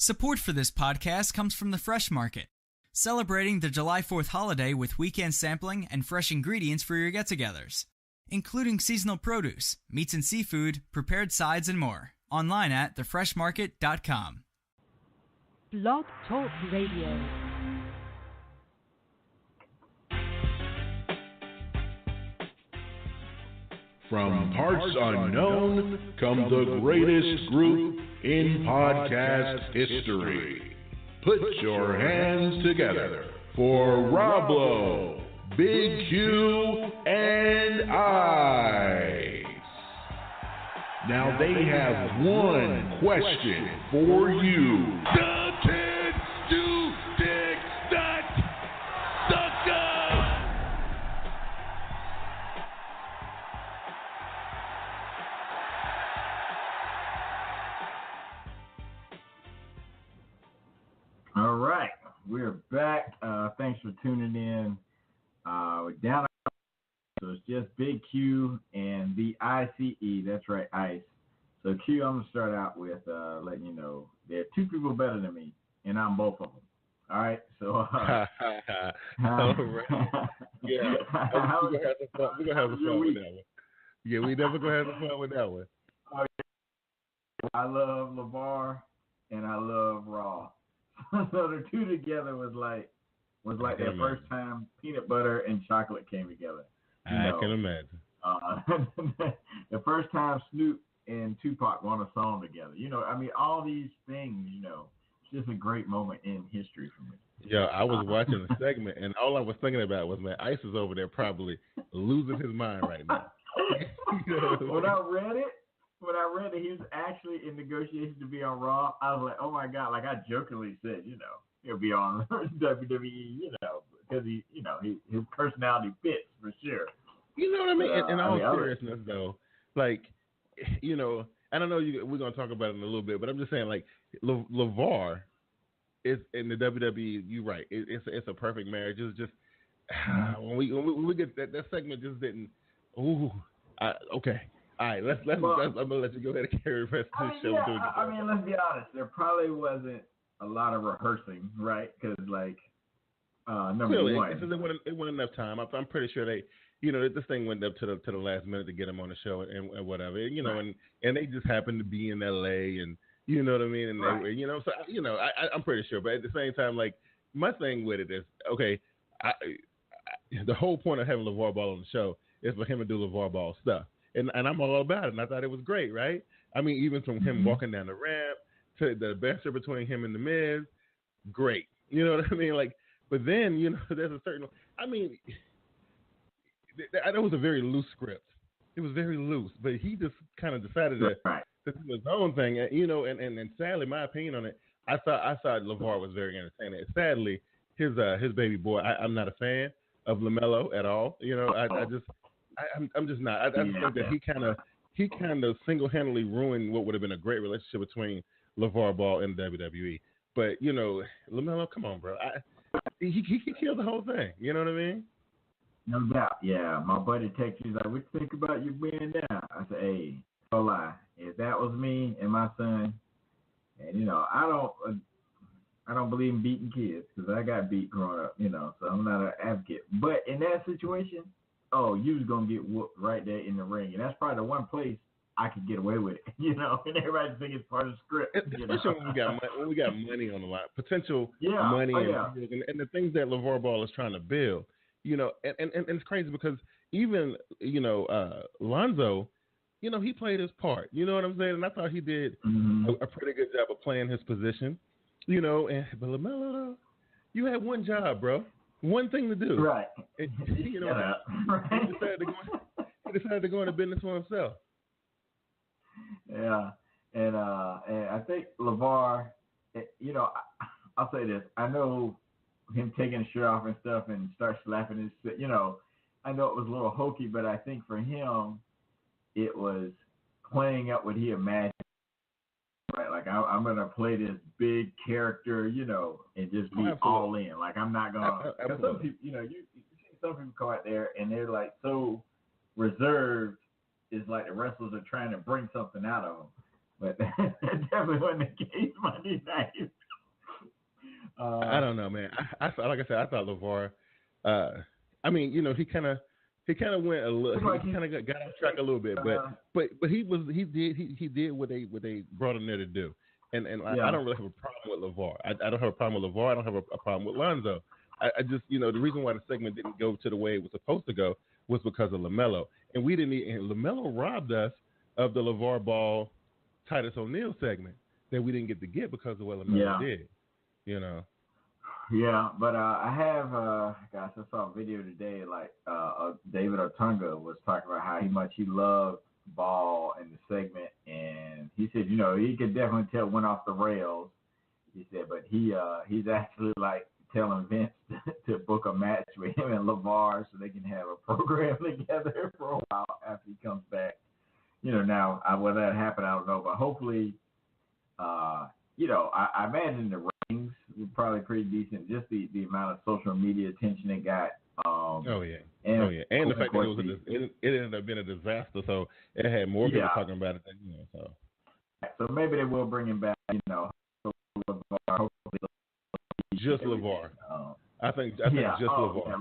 Support for this podcast comes from the Fresh Market, celebrating the July 4th holiday with weekend sampling and fresh ingredients for your get-togethers, including seasonal produce, meats and seafood, prepared sides, and more. Online at thefreshmarket.com. Blog Talk Radio. From parts unknown come the greatest group in podcast history. Put your hands together for Rob Lowe, Big Q, and Ice. Now they have one question for you. The kids do dig that sucker! All right, we're back. Thanks for tuning in. We're down, so it's just Big Q and the ICE. That's right, ICE. So Q, I'm gonna start out with letting you know there are two people better than me, and I'm both of them. All right, so. All right. Yeah, we're gonna have some fun with that one. Yeah, we never gonna have some fun with that one. I love LeVar and I love Raw. So the two together was like their first time peanut butter and chocolate came together. I can imagine. The first time Snoop and Tupac won a song together. I mean, all these things, it's just a great moment in history for me. Yeah, I was watching the segment, and all I was thinking about was, man, Ice is over there probably losing his mind right now. When I read that he was actually in negotiations to be on Raw, I was like, oh my God, like I jokingly said, he'll be on WWE, because his personality fits for sure. You know what I mean? In all seriousness, though, like, I don't know, we're going to talk about it in a little bit, but I'm just saying, like, LeVar is in the WWE, you're right. It's a perfect marriage. It's just, when we get that segment just didn't, okay. All right, I'm gonna let you go ahead and carry the rest of the show. I mean, let's be honest. There probably wasn't a lot of rehearsing, right? Because, like, number one, it wasn't enough time. I'm pretty sure they, this thing went up to the last minute to get them on the show and whatever, right. and they just happened to be in LA, and you know what I mean, and right. They were, so I'm pretty sure. But at the same time, like, my thing with it is, okay, the whole point of having LeVar Ball on the show is for him to do LeVar Ball stuff. And I'm all about it, and I thought it was great, right? I mean, even from him walking down the ramp to the banter between him and The Miz, great. You know what I mean? Like, but then, there's a certain, I mean, that was a very loose script. It was very loose, but he just kind of decided to do his own thing, and sadly, my opinion on it, I thought LeVar was very entertaining. Sadly, his baby boy, I'm not a fan of LaMelo at all. I'm just not. I just think that he kind of single-handedly ruined what would have been a great relationship between LeVar Ball and WWE. But LaMelo, come on, bro. He killed the whole thing. You know what I mean? No doubt. Yeah, my buddy texted me, he's like, "What you think about you being down?" I said, "Hey, no lie. If that was me and my son, and I don't believe in beating kids because I got beat growing up. So I'm not an advocate. But in that situation." Oh, you was gonna get whooped right there in the ring, and that's probably the one place I could get away with it, and everybody think it's part of the script. Especially when we got money on the line, potential money, and the things that LeVar Ball is trying to build, and it's crazy because even Lonzo, he played his part. You know what I'm saying? And I thought he did a pretty good job of playing his position. But LaMelo, you had one job, bro. One thing to do. Right. And, he decided to go into business for himself. Yeah. And I think LeVar, I'll say this. I know him taking his shirt off and stuff and start slapping his, I know it was a little hokey, but I think for him, it was playing up what he imagined. Right, like I'm gonna play this big character, and just be all in. Like I'm not gonna. Because some people, you see some people come out there and they're like so reserved. It's like the wrestlers are trying to bring something out of them. But that definitely wasn't the case Monday night. I don't know, man. I like I said, I thought LeVar. I mean, he kind of went a little. He kind of got off track a little bit, but he did what they brought him there to do, and I don't really have a problem with LeVar. I don't have a problem with LeVar. I don't have a problem with Lonzo. I just the reason why the segment didn't go to the way it was supposed to go was because of LaMelo, and we didn't. And LaMelo robbed us of the LeVar Ball, Titus O'Neil segment that we didn't get to get because of what LaMelo did. Yeah, but I have, gosh, I saw a video today, like David Otunga was talking about how much he loved Ball in the segment, and he said, he could definitely tell it went off the rails. He said, but he's actually like telling Vince to book a match with him and LeVar so they can have a program together for a while after he comes back. Now whether that happened, I don't know, but hopefully, I imagine the ratings were probably pretty decent. Just the amount of social media attention it got. And the fact that it ended up being a disaster, so it had more people talking about it than So maybe they will bring him back. Hopefully just LeVar. I think just LeVar.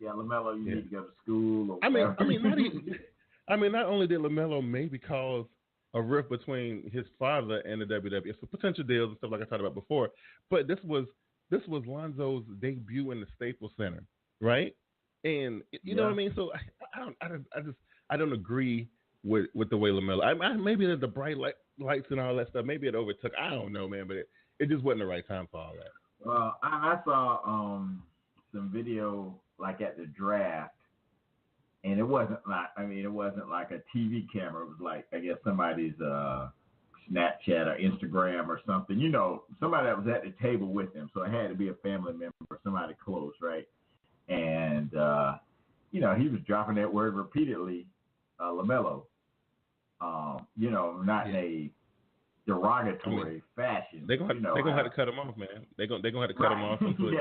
LaMelo, you need to go to school. Not only did LaMelo maybe cause a rift between his father and the WWE, so potential deals and stuff like I talked about before, but this was Lonzo's debut in the Staples Center, right? And you know what I mean. So I don't agree with the way LaMelo. Maybe the bright lights and all that stuff. Maybe it overtook. I don't know, man. But it just wasn't the right time for all that. Well, I saw some video like at the draft, and it wasn't like a TV camera. It was like, I guess, somebody's Snapchat or Instagram or something. Somebody that was at the table with him. So it had to be a family member or somebody close, right? And he was dropping that word repeatedly, LaMelo. Not in a derogatory fashion. They're gonna have to cut him off, man. They're gonna have to cut him off until he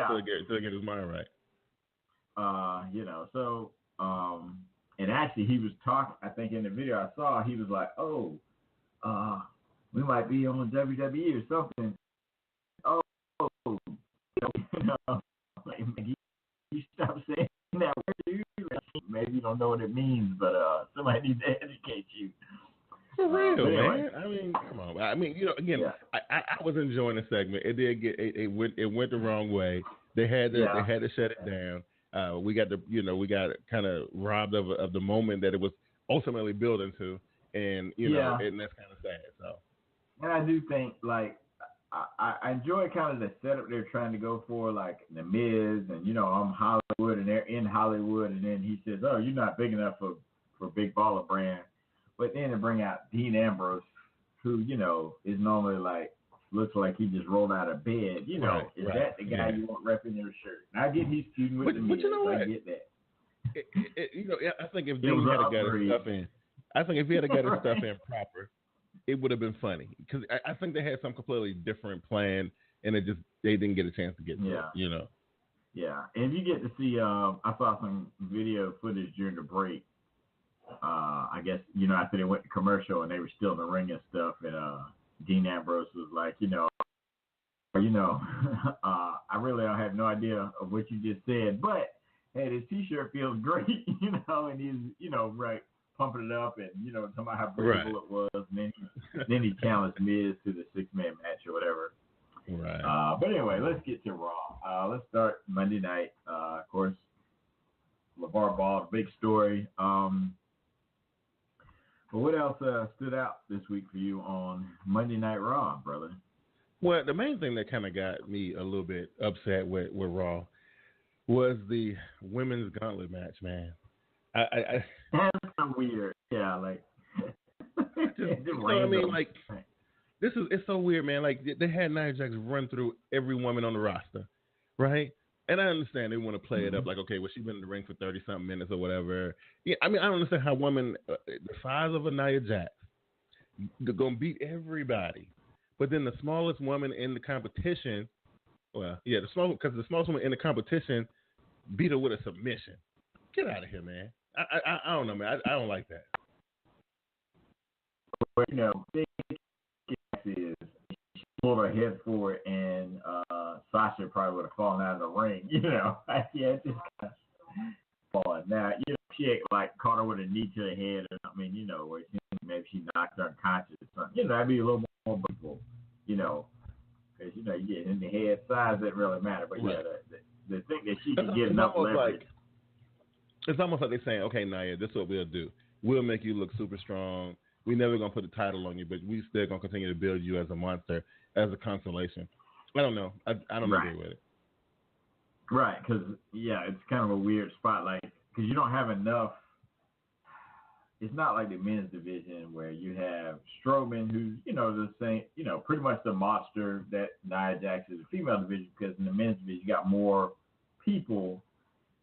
get his mind right. And actually he was talking, I think in the video I saw, he was like, we might be on WWE or something. You stop saying that word, dude. Maybe you don't know what it means, but somebody needs to educate you. For real, man. I mean, come on. I mean, I was enjoying the segment. It did get it went the wrong way. They had to shut it down. We got kind of robbed of the moment that it was ultimately building to, and and that's kind of sad. So, and I do think I enjoy kind of the setup they're trying to go for, like the Miz, and I'm Hollywood, and they're in Hollywood, and then he says, "Oh, you're not big enough for Big Baller Brand," but then to bring out Dean Ambrose, who is normally looks like he just rolled out of bed. Is that the guy you want repping your shirt? And I get he's feuding with the Miz. I get that. I think if Dean had got his stuff in, if he had got his stuff in proper, it would have been funny, because I think they had some completely different plan, and they didn't get a chance to get to it. Yeah, and you get to see. I saw some video footage during the break. I guess after they went to commercial and they were still in the ring and stuff, and Dean Ambrose was like, I really don't have no idea of what you just said, but hey, this T-shirt feels great, and he's, right, pumping it up and, talking about how breathable it was, and then he challenged Miz to the 6-man match or whatever. Right. But anyway, let's get to Raw. Let's start Monday night. Of course, LeVar Ball, big story. But what else stood out this week for you on Monday Night Raw, brother? Well, the main thing that kind of got me a little bit upset with Raw was the women's gauntlet match, man. That's so weird. Yeah, it's so weird, man. Like, they had Nia Jax run through every woman on the roster, right? And I understand they want to play it up like, okay, well, she's been in the ring for 30-something minutes or whatever. Yeah, I mean, I don't understand how women the size of a Nia Jax, they're going to beat everybody. But then the smallest woman in the competition, because the smallest woman in the competition beat her with a submission. Get out of here, man. I don't know, man. I don't like that. Big is she pulled her head forward and Sasha probably would have fallen out of the ring. You know, yeah, it just kind of falling. Now, you know, she ain't like caught her with a knee to the head or something. You know, where maybe she knocked her unconscious or something. You know, that'd be a little more believable. You know, because you know, you get in the head size doesn't really matter. But yeah, the thing that she can get enough leverage. It's almost like they're saying, okay, Nia, this is what we'll do. We'll make you look super strong. We're never going to put the title on you, but we still going to continue to build you as a monster, as a consolation. I don't know. I don't agree with it. Right, because, yeah, it's kind of a weird spot, like, because you don't have enough. It's not like the men's division where you have Strowman, who's, you know, the same, you know, pretty much the monster that Nia Jax is, the female division, because in the men's division, you got more people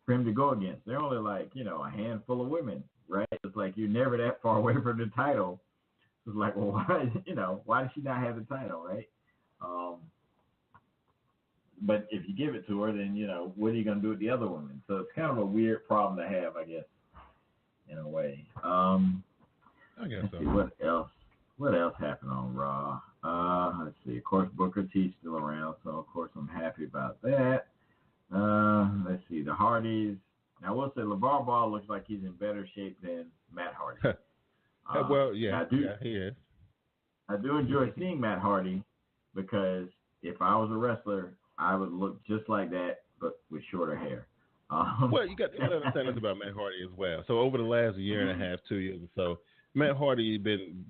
for him to go against. They're only like, you know, a handful of women, right? It's like you're never that far away from the title. It's like, well, why, you know, why does she not have the title, right? But if you give it to her, then, you know, what are you going to do with the other women? So it's kind of a weird problem to have, I guess, in a way. I guess so. What else happened on Raw? Let's see. Of course, Booker T's still around, so of course I'm happy about that. Let's see. The Hardys. Now, I will say LeVar Ball looks like he's in better shape than Matt Hardy. Well, yeah, he is. I do enjoy seeing Matt Hardy because if I was a wrestler, I would look just like that, but with shorter hair. Well, you got to understand this about Matt Hardy as well. So over the last year and a half, 2 years or so, Matt Hardy been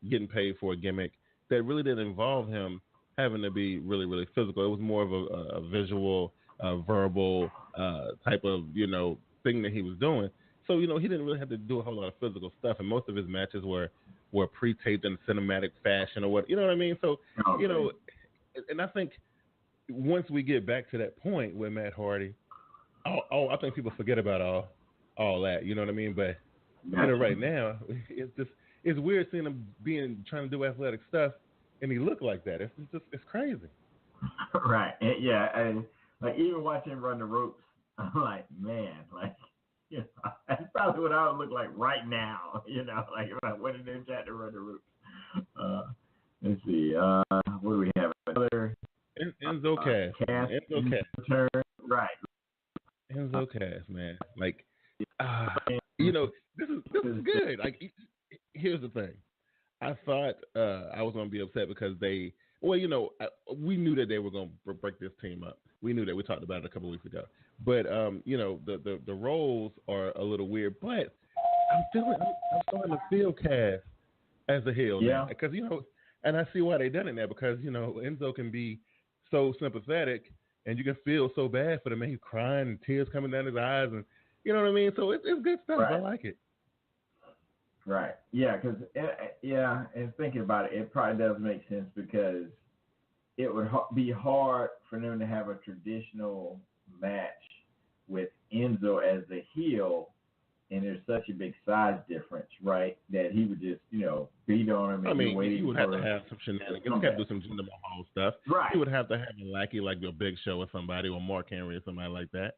getting paid for a gimmick that really didn't involve him having to be really, really physical. It was more of a visual, verbal type of, you know, thing that he was doing. So, you know, he didn't really have to do a whole lot of physical stuff, and most of his matches were pre-taped in cinematic fashion or what, you know what I mean? So, you know, and I think once we get back to that point with Matt Hardy, I think people forget about all that, you know what I mean? But you know, right now, it's weird seeing him trying to do athletic stuff, and he look like that. It's crazy. Right. Yeah. And like even watching him run the ropes, I'm like, man, like, you know, that's probably what I would look like right now. You know, like if I went in there and tried to run the ropes. Let's see. What do we have? Another Enzo Cass. Enzo Cass. Right. Enzo Cass, man. Like, you know, this is good. Like, here's the thing. I thought I was going to be upset because we knew that they were going to break this team up. We knew that. We talked about it a couple of weeks ago. But, you know, the roles are a little weird. But I'm starting to feel Cass as a heel now. Because, you know, and I see why they done it now because, you know, Enzo can be so sympathetic and you can feel so bad for the man. He's crying and tears coming down his eyes and, you know what I mean? So it's good stuff. Right. I like it. Right. Yeah, because, and thinking about it, it probably does make sense because it would be hard for them to have a traditional match with Enzo as the heel, and there's such a big size difference, right, that he would just, you know, beat on him. And I mean, he would have to have some shenanigans. He would have to do some Jinder Mahal stuff. Right. He would have to have a lackey like your Big Show or somebody, or Mark Henry or somebody like that.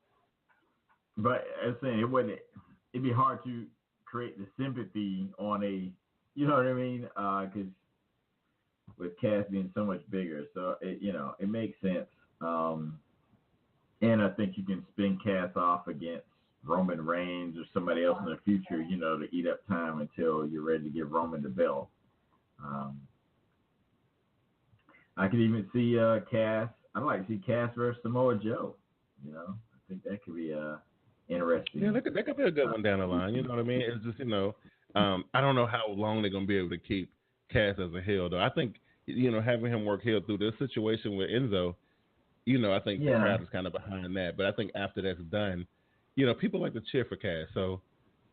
But I'm saying it'd be hard to create the sympathy on a, you know what I mean? Because with Cass being so much bigger, so it makes sense. And I think you can spin Cass off against Roman Reigns or somebody else in the future, you know, to eat up time until you're ready to give Roman the belt. I could even see Cass. I'd like to see Cass versus Samoa Joe. You know, I think that could be interesting. Yeah, that could be a good one down the line. You know what I mean? It's just, you know, I don't know how long they're going to be able to keep Cass as a heel, though. I think, you know, having him work heel through this situation with Enzo, you know, I think the crowd is kind of behind that. But I think after that's done, you know, people like to cheer for Cass. So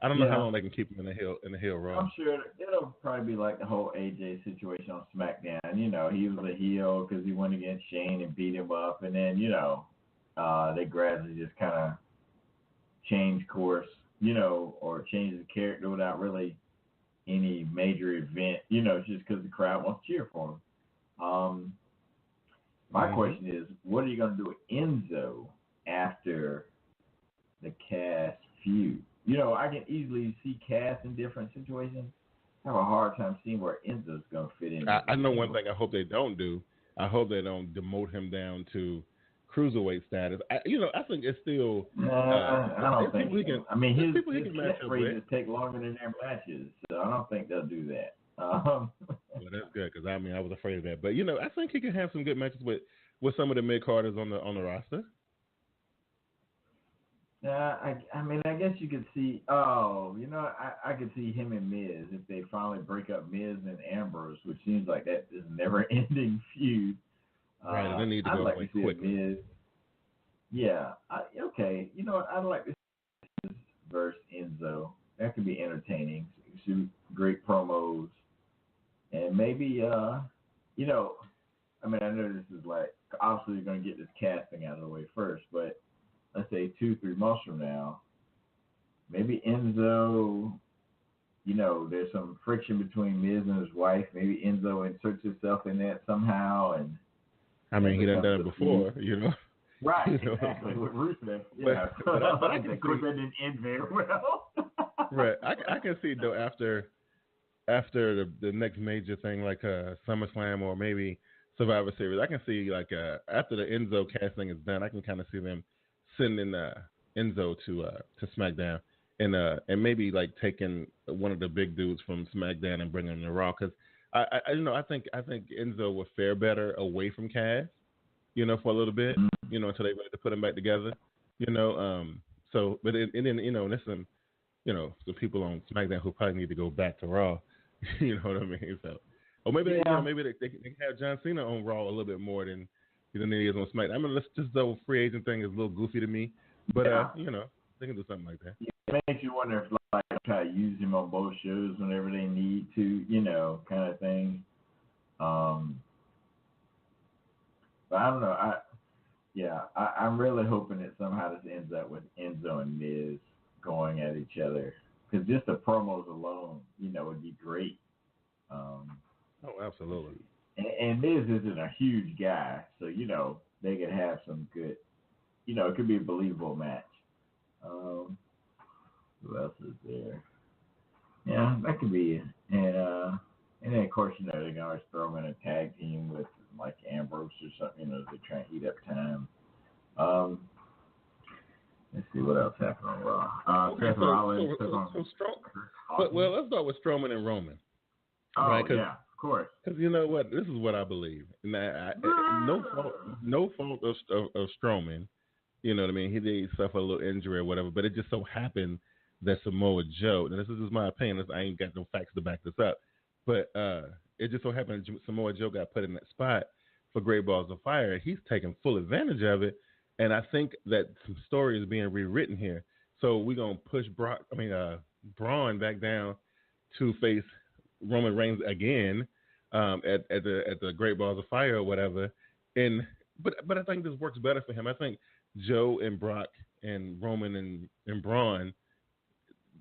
I don't know how long they can keep him in the heel role. I'm sure it'll probably be like the whole AJ situation on SmackDown. You know, he was a heel because he went against Shane and beat him up. And then, you know, they gradually just kind of change course, you know, or change the character without really any major event, you know, just because the crowd wants to cheer for him. My question is, what are you going to do with Enzo after the Cass feud? You know, I can easily see Cass in different situations. I have a hard time seeing where Enzo's going to fit in. I know one thing I hope they don't do. I hope they don't demote him down to cruiserweight status. I think it's still. I don't think so. I mean, his catchphrases take longer than their matches, so I don't think they'll do that. Well, that's good because I was afraid of that. But I think he can have some good matches with some of the mid carders on the roster. I guess you could see. I could see him and Miz if they finally break up Miz and Ambrose, which seems like that is a never-ending feud. Right, they need to go away quickly. Miz. Yeah. Okay. You know what? I'd like to see Miz versus Enzo. That could be entertaining. Shoot great promos, and maybe I know this is like obviously you're going to get this casting out of the way first, but let's say 2-3 months from now, maybe Enzo, there's some friction between Miz and his wife. Maybe Enzo inserts himself in that somehow. And he done it before, Right, exactly, with Rusev. Yeah, but I can see that didn't end very well. Right, I can see, though, after the next major thing like SummerSlam or maybe Survivor Series, I can see after the Enzo casting is done, I can kind of see them sending Enzo to SmackDown and maybe like taking one of the big dudes from SmackDown and bringing him to Raw because I think Enzo would fare better away from Cass, for a little bit, until they ready to put him back together, So, but then there's some people on SmackDown who probably need to go back to Raw, you know what I mean? So, or maybe maybe they can have John Cena on Raw a little bit more than he is on SmackDown. I mean, this whole free agent thing is a little goofy to me, but they can do something like that. Yeah, it makes you wonder if they try to use him on both shows whenever they need to, kind of thing. But I don't know. I'm really hoping that somehow this ends up with Enzo and Miz going at each other because just the promos alone, would be great. Oh, absolutely. And Miz isn't a huge guy, so they could have some good. It could be a believable match. Who else is there? Yeah, that could be. And then of course they can always throw in a tag team with like Ambrose or something. They try and eat up time. Let's see what else happened on Raw. Seth Rollins took on. Well, let's start with Strowman and Roman. Oh, right? Yeah, of course. Because you know what? This is what I believe. No fault of Strowman. You know what I mean? He did suffer a little injury or whatever, but it just so happened that Samoa Joe, and this is just my opinion, I ain't got no facts to back this up, but it just so happened that Samoa Joe got put in that spot for Great Balls of Fire. He's taking full advantage of it, and I think that some story is being rewritten here. So we're going to push Braun back down to face Roman Reigns again at the Great Balls of Fire or whatever. But I think this works better for him. I think Joe and Brock and Roman and Braun,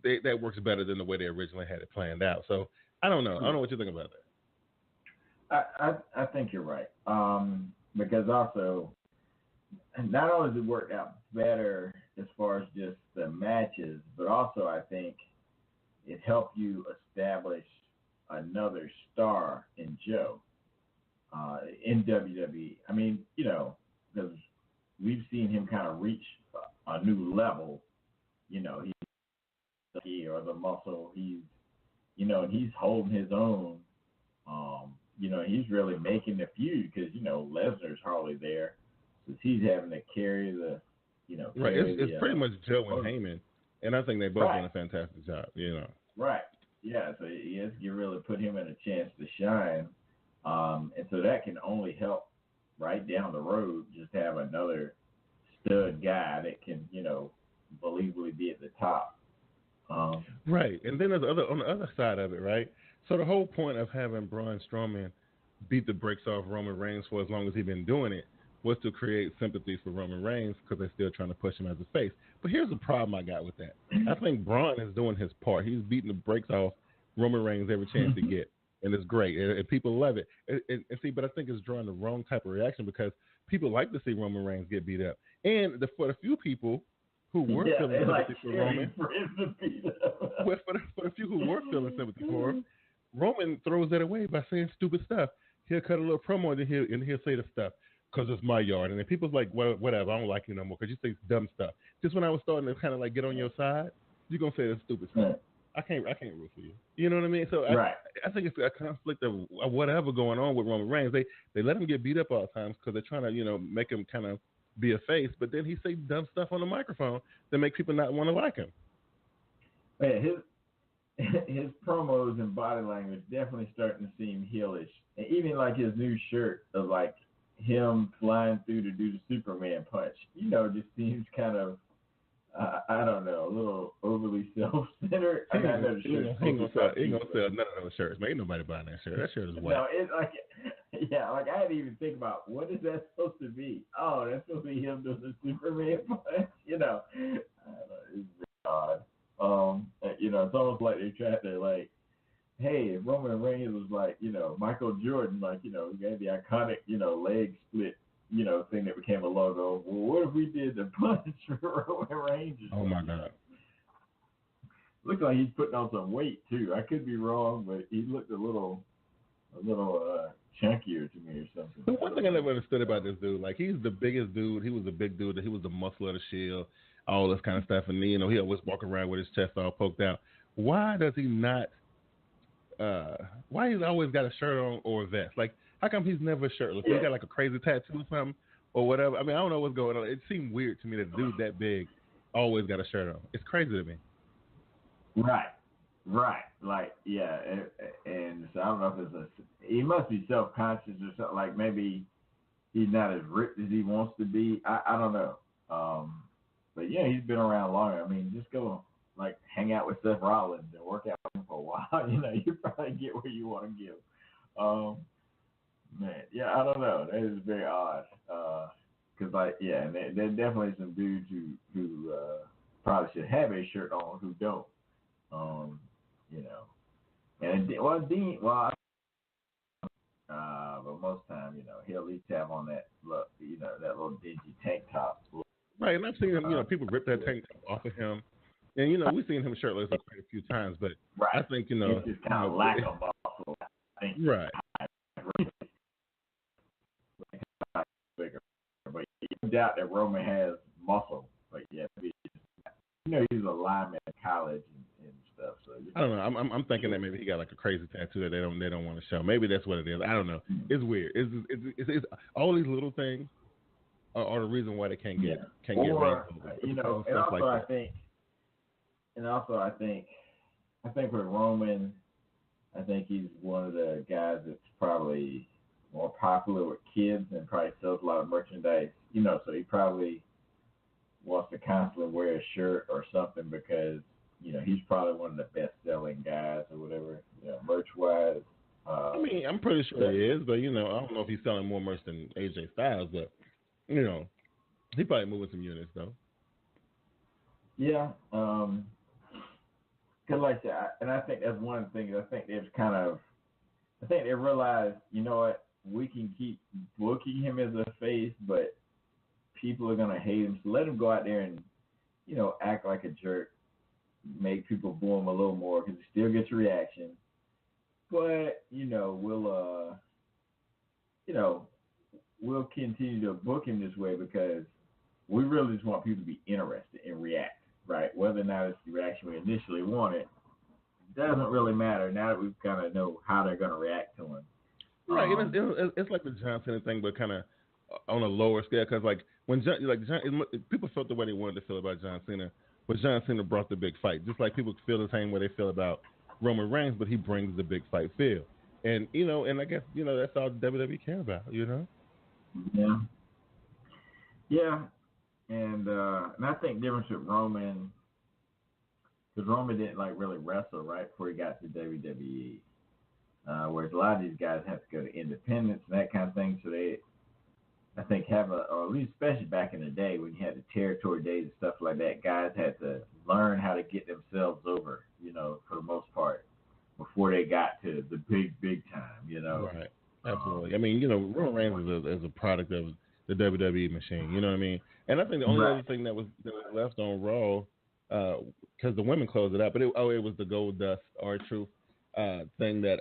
that works better than the way they originally had it planned out. So I don't know. I don't know what you think about that. I think you're right. Because also, not only does it work out better as far as just the matches, but also I think it helped you establish another star in Joe in WWE. I mean, because we've seen him kind of reach a new level. He's or the muscle. He's, and he's holding his own. He's really making the feud because Lesnar's hardly there, so he's having to carry the, right. It's pretty much Joe and Heyman, and I think they both done a fantastic job. Right. Yeah. So yes, you really put him in a chance to shine, and so that can only help right down the road. Just have another stud guy that can, believably be at the top. Right, and then there's on the other side of it, right? So the whole point of having Braun Strowman beat the brakes off Roman Reigns for as long as he's been doing it was to create sympathy for Roman Reigns because they're still trying to push him as a face. But here's the problem I got with that. I think Braun is doing his part. He's beating the brakes off Roman Reigns every chance he gets, and it's great, and people love it. And see, but I think it's drawing the wrong type of reaction because people like to see Roman Reigns get beat up, and for the few people who were feeling sympathy for Roman, for the few who were feeling sympathy for him, Roman throws that away by saying stupid stuff. he'll cut a little promo and then he'll say the stuff because it's my yard. And then people's like, well, whatever, I don't like you no more because you say dumb stuff. Just when I was starting to kind of like get on your side, you're gonna say that stupid stuff. I can't root for you. You know what I mean? So I think it's a conflict of whatever going on with Roman Reigns. They let him get beat up all the times because they're trying to make him kind of be a face, but then he say dumb stuff on the microphone that make people not want to like him. Man, his promos and body language definitely starting to seem heelish, and even like his new shirt of like him flying through to do the Superman punch, just seems kind of I don't know, a little overly self-centered. He ain't gonna sell none of those shirts. Man, ain't nobody buying that shirt. That shirt is white. No, it's like, like I had to even think about what is that supposed to be? Oh, that's supposed to be him doing the Superman punch. I don't know, it's really odd. It's almost like they tried to like, hey, if Roman Reigns was like, Michael Jordan, like, he had the iconic, leg split, thing that became a logo. Well, what if we did the punch for Roman Reigns? Oh my God. Looks like he's putting on some weight too. I could be wrong, but he looked a little chunkier to me or something. But one thing I never understood about this dude, like he's the biggest dude. He was a big dude. He was the muscle of the Shield, all this kind of stuff. And he always walk around with his chest all poked out. Why does he not? Why he's always got a shirt on or a vest? Like, how come he's never shirtless? Yeah. He got like a crazy tattoo or something or whatever. I mean, I don't know what's going on. It seemed weird to me that a dude that big always got a shirt on. It's crazy to me. Right. Like, yeah, and so I don't know if he must be self-conscious or something. Like maybe he's not as ripped as he wants to be. I don't know. But yeah, he's been around longer. I mean, just go like hang out with Seth Rollins and work out with him for a while. You probably get where you want to give. Man, yeah, I don't know. That is very odd. Cause and there's definitely some dudes who probably should have a shirt on who don't. But most time, he'll at least have on that look, that little dingy tank top. Right, and I've seen him, people rip that tank top off of him, and we've seen him shirtless quite a few times. But right. I think it's just kind of lack of muscle. I think right. But you doubt that Roman has muscle. But yeah, he's a lineman in college and stuff. So I don't know. I'm thinking that maybe he got like a crazy tattoo that they don't want to show. Maybe that's what it is. I don't know. It's weird. It's all these little things are the reason why they can't get over. And also I think with Roman, I think he's one of the guys that's probably more popular with kids and probably sells a lot of merchandise. So he probably wants to constantly wear a shirt or something because he's probably one of the best selling guys or whatever, merch wise. I mean, I'm pretty sure he is, but I don't know if he's selling more merch than AJ Styles, but he probably moving some units though. Yeah, because like that, and I think that's one of the things. I think they realized, what, we can keep booking him as a face, but people are gonna hate him. So let him go out there and act like a jerk, make people boo him a little more because he still gets a reaction. But we'll continue to book him this way because we really just want people to be interested and react, right? Whether or not it's the reaction we initially wanted doesn't really matter now that we kind of know how they're going to react to him. Right, it's like the John Cena thing, but kind of on a lower scale. Because like when people felt the way they wanted to feel about John Cena, but John Cena brought the big fight. Just like people feel the same way they feel about Roman Reigns, but he brings the big fight feel. And and I guess that's all WWE care about. Yeah, and I think the difference with Roman, because Roman didn't really wrestle right before he got to WWE, whereas a lot of these guys have to go to independence and that kind of thing. So they, I think, or at least especially back in the day when you had the territory days and stuff like that, guys had to learn how to get themselves over, for the most part, before they got to the big time, Right. Absolutely. I mean, Roman Reigns is a product of the WWE machine. You know what I mean? And I think the only other thing that was left on Raw, because the women closed it out, but it was the Gold Dust R-Truth thing that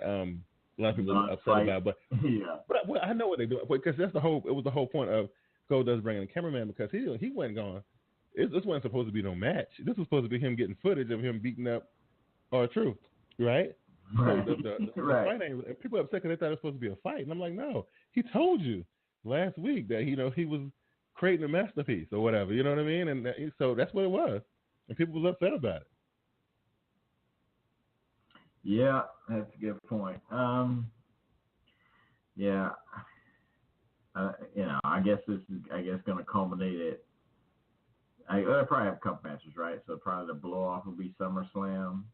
a lot of people are upset about. But yeah, but I know what they're doing because that's the whole. It was the whole point of Goldust bringing a cameraman because he wasn't going. This wasn't supposed to be no match. This was supposed to be him getting footage of him beating up R-Truth, right? Right. So the Right. fight ain't. People are upset because they thought it was supposed to be a fight, and I'm like, no. He told you last week that he was creating a masterpiece or whatever. You know what I mean? And so that's what it was, and people was upset about it. Yeah, that's a good point. Yeah, I guess this is going to culminate at. They'll probably have a couple matches, right? So probably the blow off will be SummerSlam.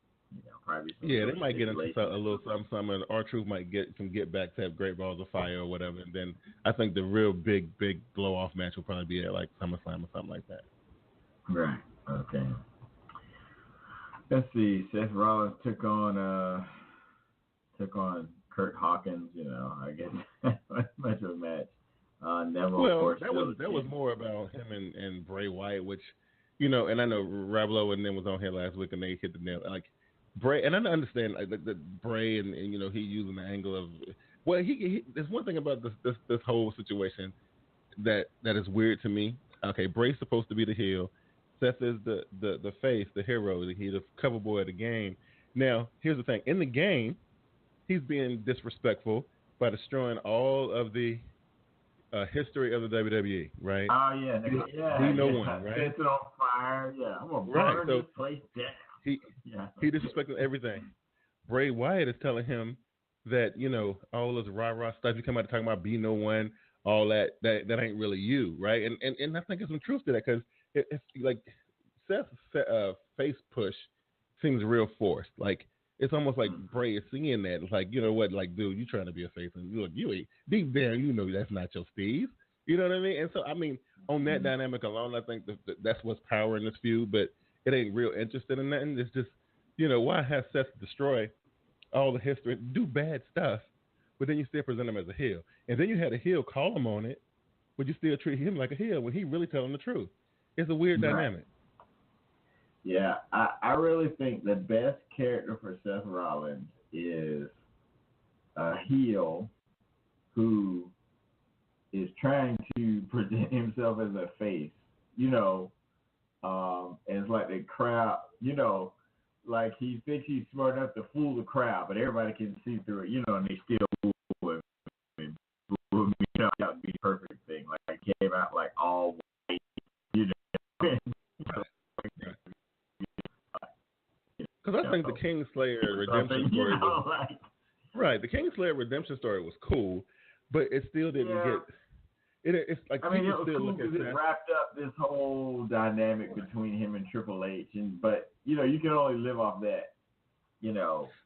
Probably. Yeah, they might get into a little something, and R-Truth might get back to have Great Balls of Fire or whatever, and then I think the real big blow off match will probably be at like SummerSlam or something like that. Right. Okay. Let's see. Seth Rollins took on Kurt Hawkins. I guess much of a match. Neville. Well, of course, that was more about him and Bray Wyatt, which, and I know Rablo and them was on here last week and they hit the nail. Like Bray, and I understand that Bray and he using the angle of there's one thing about this whole situation that is weird to me. Okay, Bray's supposed to be the heel. Seth is the face, the hero. He's the cover boy of the game. Now, here's the thing. In the game, he's being disrespectful by destroying all of the history of the WWE, right? Oh, yeah. Be no one, right? Set it on fire. Yeah, I'm going to burn this place down. He disrespecting everything. Bray Wyatt is telling him that, all this rah-rah stuff you come out talking about be no one, all that ain't really you, right? And I think there's some truth to that because it's like Seth's face push seems real forced. Like it's almost like Bray is seeing that. It's like, you know what, like, dude, you trying to be a face and you ain't deep down, that's not your Steve. You know what I mean? And so I mean, on that dynamic alone, I think that's what's powering this feud, but it ain't real interested in nothing. It's just, why have Seth destroy all the history, do bad stuff, but then you still present him as a heel. And then you had a heel call him on it, but you still treat him like a heel when he really telling the truth. It's a weird dynamic. Yeah, I really think the best character for Seth Rollins is a heel who is trying to present himself as a face, as like the crowd, like he thinks he's smart enough to fool the crowd, but everybody can see through it, and they still fool him. That would be the perfect thing. Like he came out like all white, Because I think the Kingslayer redemption story was, right. The Kingslayer redemption story was cool, but it still didn't get. It's like it was cool because it wrapped up this whole dynamic between him and Triple H, but you can only live off that,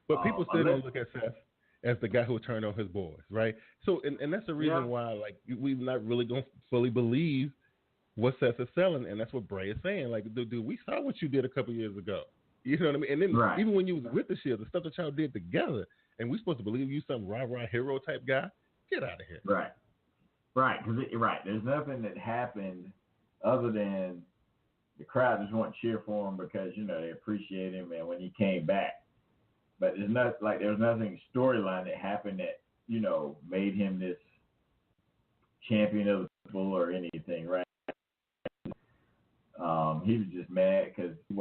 But people still don't look at Seth as the guy who turned on his boys, right? So, and that's the reason why, like, we're not really gonna fully believe what Seth is selling, and that's what Bray is saying. Like, dude, we saw what you did a couple years ago. You know what I mean? And then even when you was with the Shield, the stuff that y'all did together, and we supposed to believe you some rah-rah hero type guy, get out of here. Right. There's nothing that happened other than the crowd just want to cheer for him because, they appreciate him and when he came back. But there's there was nothing storyline that happened that, made him this champion of the people or anything, right? He was just mad because he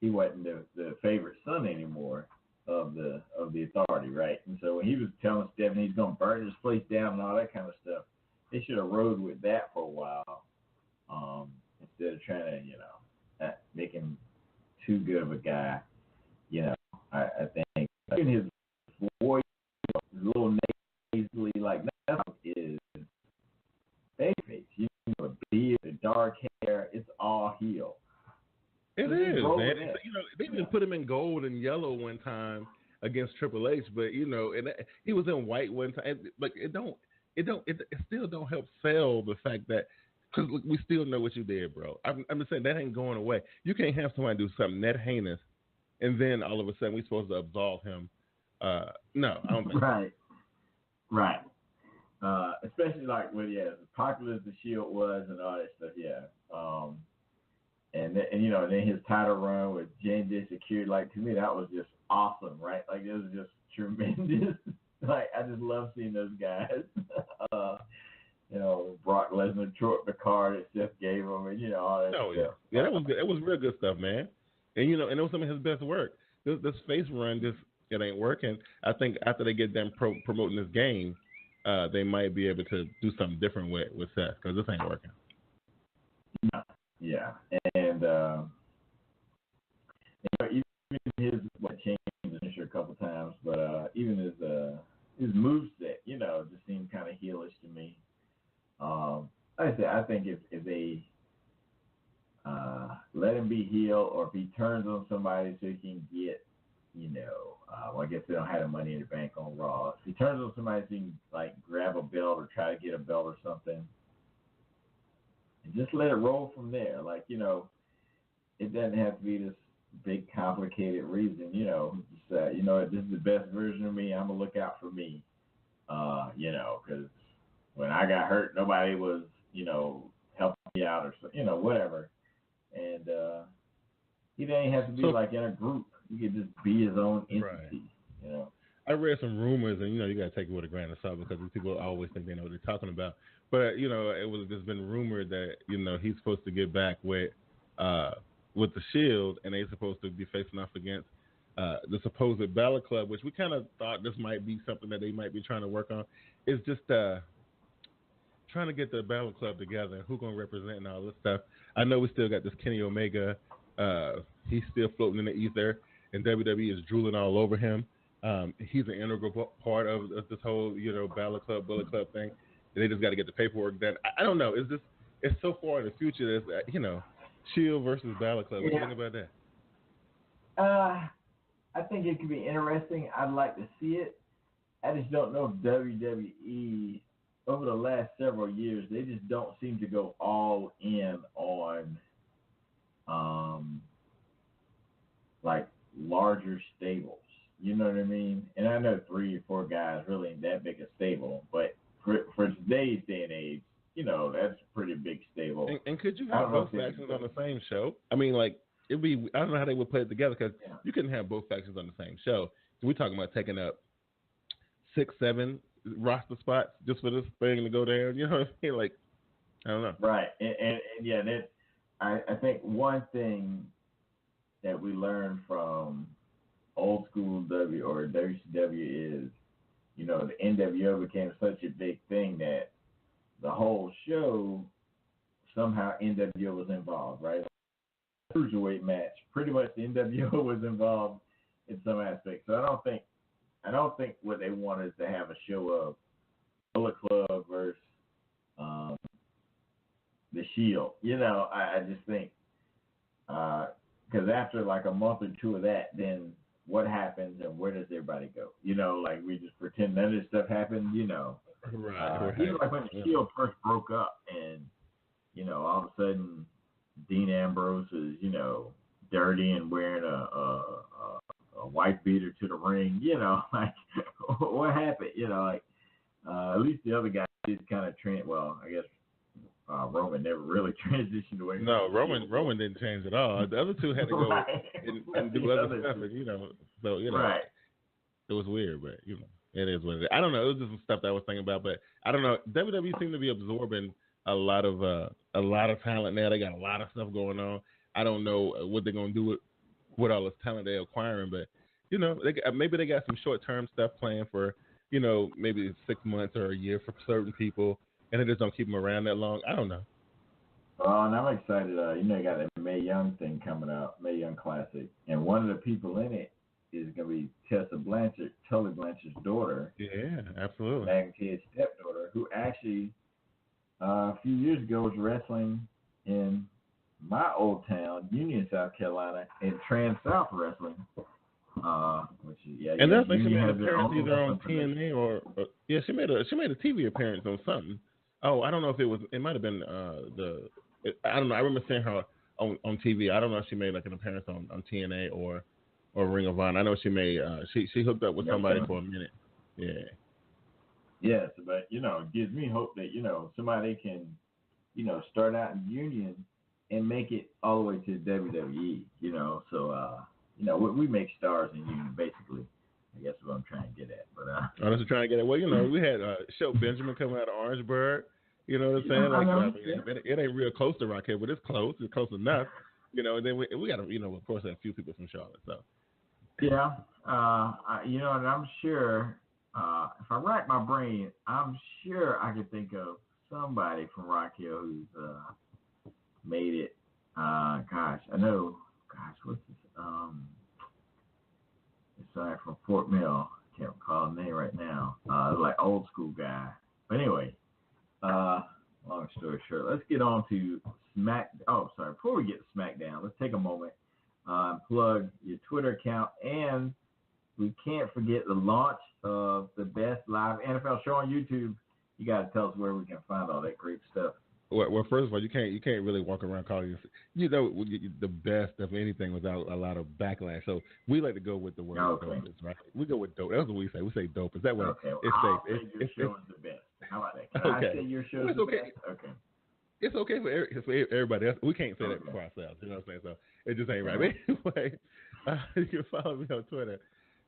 wasn't the favorite son anymore of the authority, right? And so when he was telling Stephanie he's gonna burn this place down and all that kind of stuff, they should have rode with that for a while, instead of trying to, make him too good of a guy. I think even his voice, his little nasally, like that is babyface. The beard, the dark hair, it's all heel. It is, man. They even put him in gold and yellow one time against Triple H, but and he was in white one time. But it still don't help sell the fact that because we still know what you did, bro. I'm just saying that ain't going away. You can't have somebody do something that heinous, and then all of a sudden we're supposed to absolve him. No, I don't think. Right. Especially like as popular as the Shield was and all that stuff, And then his title run with Jen Security, like to me that was just awesome, right? Like it was just tremendous. Like, I just love seeing those guys. Brock Lesnar tore up the card that Seth gave him, and all that stuff. Yeah, that was good. That was real good stuff, man. And and it was some of his best work. This face run, it ain't working. I think after they get done promoting this game, they might be able to do something different with Seth, because this ain't working. Yeah, and even his changed the finisher a couple times, but even his moveset, just seemed kind of heelish to me. Like I said, I think if they let him be heel, or if he turns on somebody so he can get, I guess they don't have the money in the bank on Raw. If he turns on somebody so he can like grab a belt or try to get a belt or something, and just let it roll from there. Like, it doesn't have to be this big complicated reason. Just this is the best version of me. I'm gonna look out for me. Because when I got hurt, nobody was, helping me out or whatever. And he didn't have to be like in a group. He could just be his own entity. Right. I read some rumors, and you got to take it with a grain of salt, because these people always think they know what they're talking about. But it was just been rumored that he's supposed to get back with the Shield, and they're supposed to be facing off against the supposed Balor Club, which we kind of thought this might be something that they might be trying to work on. It's just trying to get the Balor Club together, who's going to represent and all this stuff. I know we still got this Kenny Omega. He's still floating in the ether, and WWE is drooling all over him. He's an integral part of this whole, Balor Club, Bullet Club thing. They just got to get the paperwork done. I don't know. It's so far in the future that, Shield versus Balor Club. What do you think about that? I think it could be interesting. I'd like to see it. I just don't know if WWE, over the last several years, they just don't seem to go all in on like larger stables. You know what I mean? And I know 3 or 4 guys really ain't that big a stable, but for today's day and age, that's a pretty big stable. And could you have both factions on the same show? I mean, like, it'd be, I don't know how they would play it together, because you couldn't have both factions on the same show. So we're talking about taking up 6, 7 roster spots just for this thing to go down. You know what I mean? Like, I don't know. Right. And yeah, I think one thing that we learned from old school WCW is, the NWO became such a big thing that the whole show, somehow NWO was involved, right? Cruiserweight match, pretty much the NWO was involved in some aspect. So I don't think what they want is to have a show of Bullet Club versus the Shield. I just think because after like a month or 2 of that, then what happens and where does everybody go? Like we just pretend none of this stuff happened. Right. Even like when the Shield first broke up, and all of a sudden Dean Ambrose is dirty and wearing a white beater to the ring. Like what happened? At least the other guy did kind of well, I guess Roman never really transitioned away. No, Roman didn't change at all. The other 2 had to go and do other stuff, and so right. It was weird, but it is what it is. I don't know. It was just some stuff that I was thinking about, but I don't know. WWE seemed to be absorbing a lot of talent now. They got a lot of stuff going on. I don't know what they're gonna do with all this talent they're acquiring, but maybe they got some short-term stuff planned for maybe 6 months or a year for certain people, and they just don't keep them around that long. I don't know. Well, and I'm excited. You got that Mae Young thing coming out, Mae Young Classic, and one of the people in it is going to be Tessa Blanchard, Tully Blanchard's daughter. Yeah, absolutely. Magnum Kid's stepdaughter, who actually a few years ago was wrestling in my old town, Union, South Carolina, in Trans South Wrestling. Which is, and that's like she made an appearance either on TNA or she made a TV appearance on something. Oh, I don't know if it might have been I don't know. I remember seeing her on TV. I don't know if she made like an appearance on TNA or Ring of Honor. I know she made she hooked up with somebody for a minute. Yeah. Yes, but it gives me hope that somebody can start out in Union and make it all the way to WWE. So we make stars in Union basically, I guess what I'm trying to get at. But I was trying to get it. Well, we had Show Benjamin coming out of Orangeburg. You know what I'm saying? It ain't real close to Rock Hill, but it's close. It's close enough. And then we got to, of course, have a few people from Charlotte. So. Yeah, and I'm sure if I rack my brain, I'm sure I could think of somebody from Rock Hill who's made it. I know. What's this? It's from Fort Mill. I can't recall the name right now. Like old school guy. But anyway, long story short, let's get on to before we get to SmackDown, let's take a moment, plug your Twitter account, and we can't forget the launch of the best live NFL show on YouTube. You got to tell us where we can find all that great stuff. Well, first of all, you can't really walk around calling the best of anything without a lot of backlash. So we like to go with the word dope, right? We go with dope. That's what we say. We say dope. Is that what it's safe? Your show is the best. How about that? Can I say your show is the best? Okay. It's okay for everybody else. We can't say that for ourselves. You know what I'm saying? So it just ain't right. Anyway, you can follow me on Twitter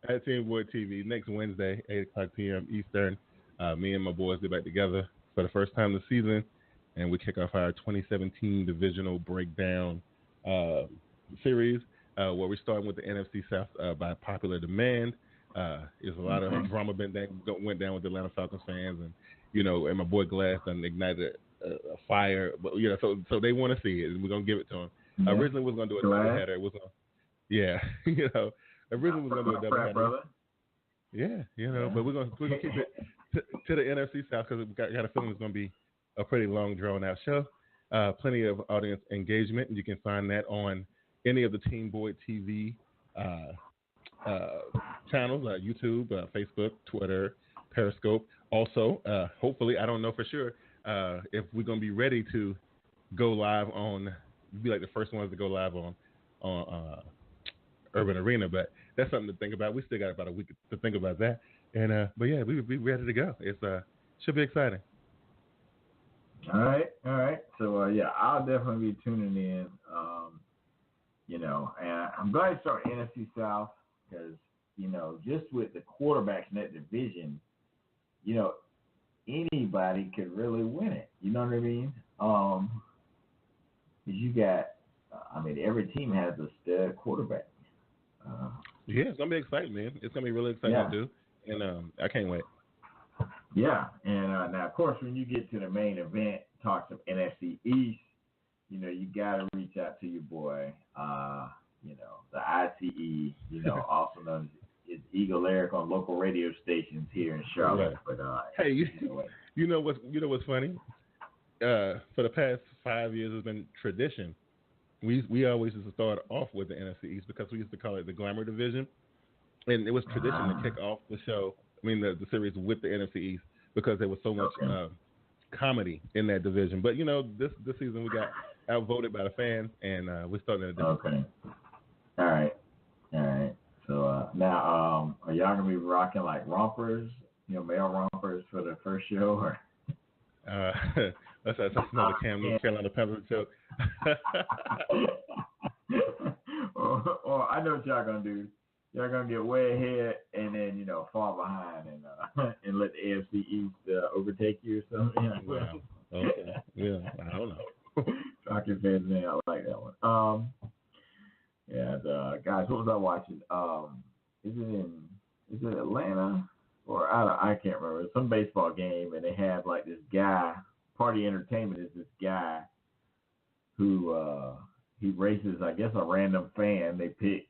at Team Boy TV next Wednesday, 8:00 p.m. Eastern. Me and my boys get back together for the first time this season, and we kick off our 2017 divisional breakdown series, where we're starting with the NFC South by popular demand. There's a lot of drama went down with the Atlanta Falcons fans, and my boy Glass done ignited a fire, but so they want to see it, and we're gonna give it to them. Originally, we was gonna do a doubleheader. Originally we was gonna do a doubleheader. Brother. But we're gonna keep it to the NFC South because we got a feeling it's gonna be a pretty long, drawn out show. Plenty of audience engagement, and you can find that on any of the Team Boy TV channels, YouTube, Facebook, Twitter, Periscope. Also, hopefully, I don't know for sure if we're going to be ready to go live be like the first ones to go live on Urban Arena, but that's something to think about. We still got about a week to think about that. And but yeah, we'll be ready to go. It's should be exciting. All right. So I'll definitely be tuning in. And I'm glad to start NFC South because just with the quarterbacks in that division, anybody could really win it. You know what I mean? You got, every team has a stud quarterback. It's gonna be exciting, man. It's gonna be really exciting to do, and I can't wait. Yeah, and now of course when you get to the main event, talks of NFC East, you gotta reach out to your boy, the ICE, also known as Eagle Eric on local radio stations here in Charlotte. Right. But hey, you know what's funny? For the past 5 years, it's been tradition. We always used to start off with the NFC East because we used to call it the Glamour Division, and it was tradition to kick off the show. The series with the NFC East because there was so much comedy in that division. But this season we got outvoted by the fans, and we're starting to do. Okay. All right. So now, are y'all gonna be rocking like rompers, male rompers for the first show, or? That's another Carolina Panthers joke. or I know what y'all gonna do. Y'all gonna get way ahead and then fall behind and let the AFC East overtake you or something. Wow. Okay. Yeah. I don't know. Rocket fans, man, I like that one. Guys, what was I watching? Is it Atlanta or I can't remember. It's some baseball game and they have like this guy. Party Entertainment is this guy who he races, I guess, a random fan they pick.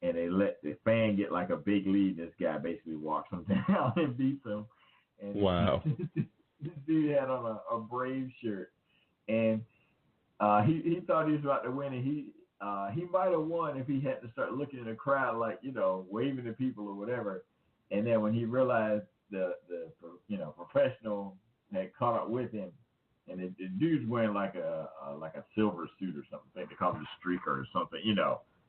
And they let the fan get like a big lead. This guy basically walks him down and beats him. And wow. This dude had on a Brave shirt. And he thought he was about to win. And he might have won if he had to start looking in the crowd like, waving to people or whatever. And then when he realized the professional had caught up with him, and the dude's wearing like a silver suit or something. I think they call him the streaker or something,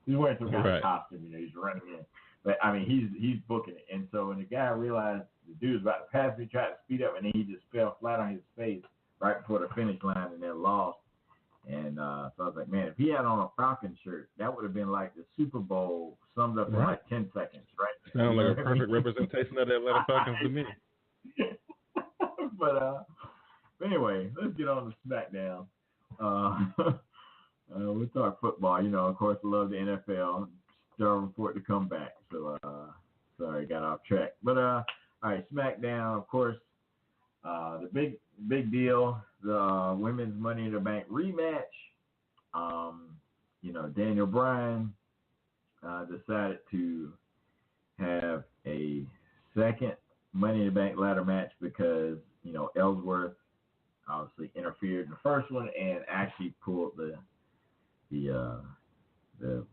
He's wearing some kind of costume, he's running in. But, he's booking it. And so when the guy realized the dude was about to pass me, tried to speed up, and then he just fell flat on his face right before the finish line and then lost. And so I was like, man, if he had on a Falcon shirt, that would have been like the Super Bowl summed up in like 10 seconds, right? Sounds like a perfect representation of the Atlanta Falcons to me. But anyway, let's get on to SmackDown. We'll talk football. You know, of course, I love the NFL. Starving for it to come back. So, sorry, got off track. But, all right, SmackDown, of course, the big deal, the Women's Money in the Bank rematch. You know, Daniel Bryan decided to have a second Money in the Bank ladder match because, you know, Ellsworth obviously interfered in the first one and actually pulled the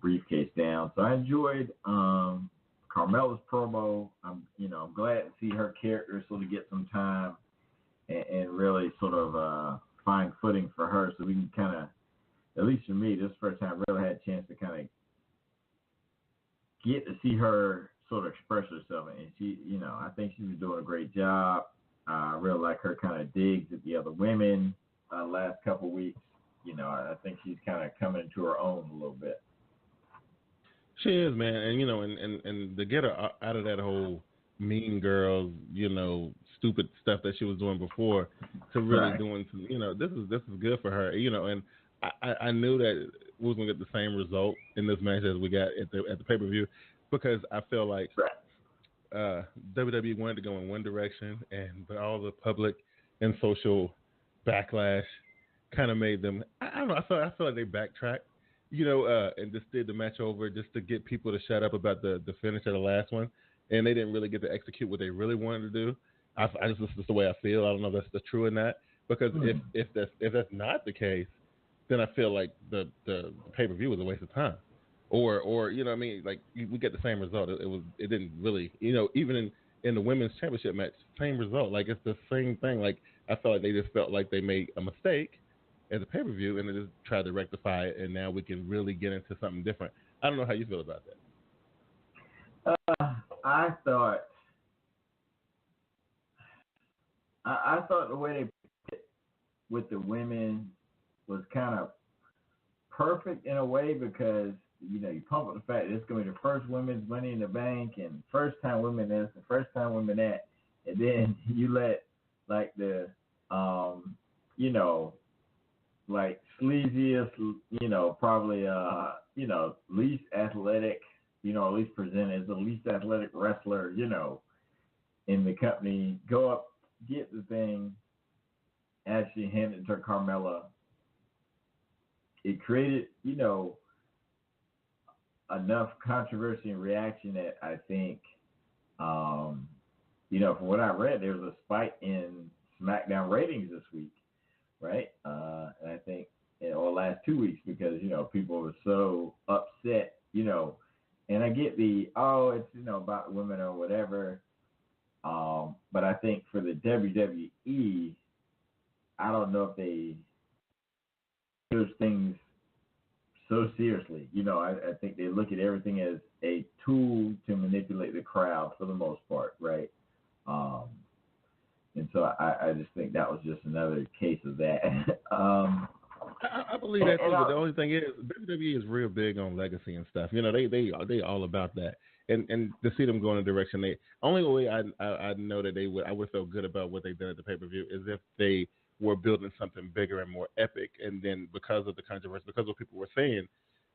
briefcase down. So I enjoyed Carmella's promo. I'm glad to see her character sort of get some time and really sort of find footing for her, so we can kind of, at least for me, this first time I really had a chance to kind of get to see her sort of express herself, and she, you know, I think she was doing a great job. I really like her kind of digs at the other women last couple weeks. You know, I think she's kind of coming into her own a little bit. She is, man, and you know, and to get her out of that whole mean girl, you know, stupid stuff that she was doing before, to really doing some, you know, this is good for her, you know, and I knew that we was gonna get the same result in this match as we got at the pay-per-view, because I feel like WWE wanted to go in one direction, but all the public and social backlash kind of made them, I don't know, I feel like they backtracked, you know, and just did the match over just to get people to shut up about the finish of the last one, and they didn't really get to execute what they really wanted to do. I just, this is the way I feel. I don't know if that's the true or not, because if that's not the case, then I feel like the pay-per-view was a waste of time, or you know what I mean, like we get the same result. It didn't really, you know, even in the women's championship match, same result. Like it's the same thing. Like I felt like they just felt like they made a mistake at the pay-per-view and they just tried to rectify it, and now we can really get into something different. I don't know how you feel about that. I thought the way they put it with the women was kind of perfect in a way, because, you know, you pump up the fact that it's going to be the first women's Money in the Bank and first time women this and first time women that, and then you let like the you know, like sleaziest, you know, probably you know, least athletic, you know, at least presented as the least athletic wrestler, you know, in the company, go up, get the thing, actually hand it to Carmella. It created, you know, enough controversy and reaction that I think, you know, from what I read, there was a spike in SmackDown ratings this week, right? And I think, or last 2 weeks, because, you know, people were so upset, you know, and I get it's, you know, about women or whatever. But I think for the WWE, I don't know if they those things so seriously. You know, I think they look at everything as a tool to manipulate the crowd for the most part, right? And so I just think that was just another case of that. I believe that too, but the only thing is WWE is real big on legacy and stuff. You know, they all about that. And to see them go in a direction, only way I know that I would feel good about what they did at the pay-per-view is if they were building something bigger and more epic, and then because of the controversy, because of what people were saying,